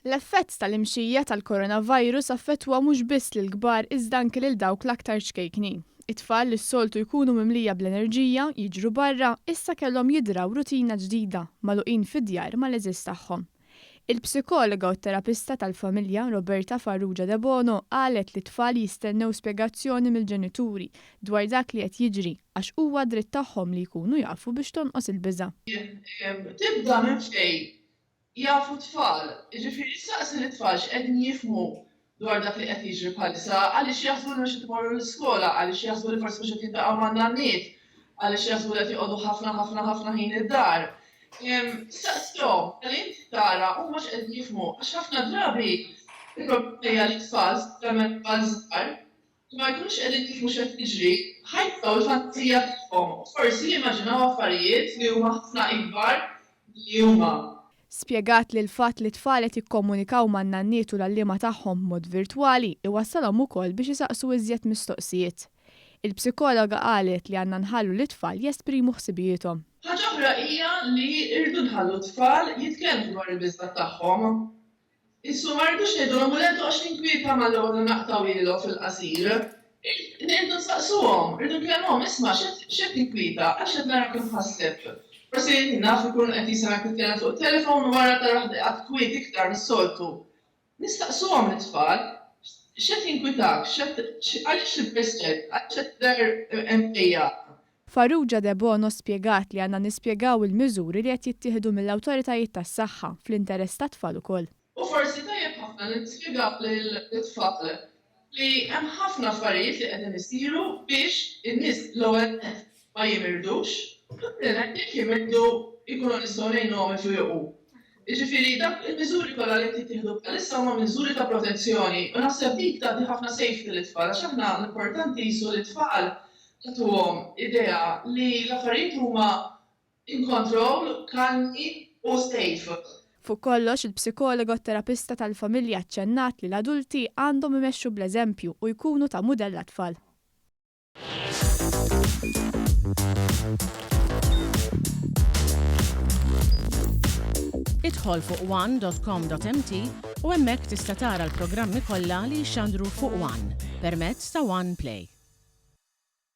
L-effett tal-imxija tal-coronavirus affettwa mhux biss lil kbar iżda anke lil dawk l-aktar xkejknin. It-tfal li s-soltu jkunu mimlija bl-enerġija, jiġru barra, issa kellhom jidraw rutina ġdida magħluqin fid-djar mal-eżis tagħhom. Il-psikologa u terapista tal-familja Roberta Farrugia De Bono qalet li t-tfal jistennew spjegazzjoni mill-ġenituri dwar dak li qed jiġri għax huwa dritt tagħhom li jkunu jafu biex tonqos il-biża'. Tibda minn fejn jafu tfal, ġifieri saqsi l-tfal x'qegħdin jifhmu dwar dak li qed jiġri bħalissa, għaliex jaħsbu li mhux qed imorru l-iskola, għaliex jaħsbu li forsi mhux qed jiltaqgħu man-nanniet, għaliex jaħsbu li qed joqogħdu ħafna ħin id-dar. Saqshom, inti tara huma x'qegħdin jifhmu, għax ħafna drabi il-problema li tfal speċjalment tfal żgħar ma jkunux qegħdin jifhmu x'qed jiġri, ħajbqgħu l-fantasija tagħhom. Forsi jimmaġinaw affarijiet li huma ħafna ikbar li huma. Spjegat li l-fatt li t-tfal qed jikkomunikaw man-nanniet u l-għalliema tagħhom mod virtwali iwassalhom ukoll biex isaqsu iżjed mistoqsijiet. Il-psikologa qalet li għandna nħallu l-tfal jesprimu ħsibijithom. Ħaġa oħra hija li rridu nħallu t-tfal jitkellmu dwar il-biża' tagħhom. Issu ma rridux ngħidulhom u lentu għax ninkwieta mal-ewwel naqtaw ilhom fil-qasir. Irridu nsaqsuhom, irridu nkellmuhom isma' x'qed tinkwieta għax qed nara kif ħasseb. Forsi naf ikun qed jisimgħek titkellem fuq it-telefon u wara tara qed twiet iktar mis-soltu. Nistaqsuhom it-tfal x'qed jinkwitak, għaliex tibbiżżed, għaliex qed tidher imqejja. Farrugia De Bono spjegat li għandna nispjegaw il-miżuri li qed jittieħdu mill-awtoritajiet tas-saħħa fl-interess tat-tfal ukoll. U forsi tajjeb ħafna li nispjegaw lill-tfal li hemm ħafna affarijiet li qegħdin isiru biex in-nies l-ewwel ma jimirdux. Jekk jimirdu jkunu nistgħu ngħinuhom ifiequ. Jiġifieri dak il-miżuri kollha li tittieħdu bħalissa huma miżuri ta' protezzjoni u naħseb dik tagħti ħafna safety lit-tfal għax aħna l-importanti jisu lit-tfal tagħtuhom idea li l-affarijiet huma in control, kalmi u safe. Fuq kollox il-psikologa u terapista tal-familja ċċennat li l-adulti għandhom imexxu bl-eżempju u jkunu ta' mudell għat-tfal. Idħol fuq one.com.mt u hemmhekk tista' tara l-programmi kollha li jxandru fuq One permezz ta' One Play.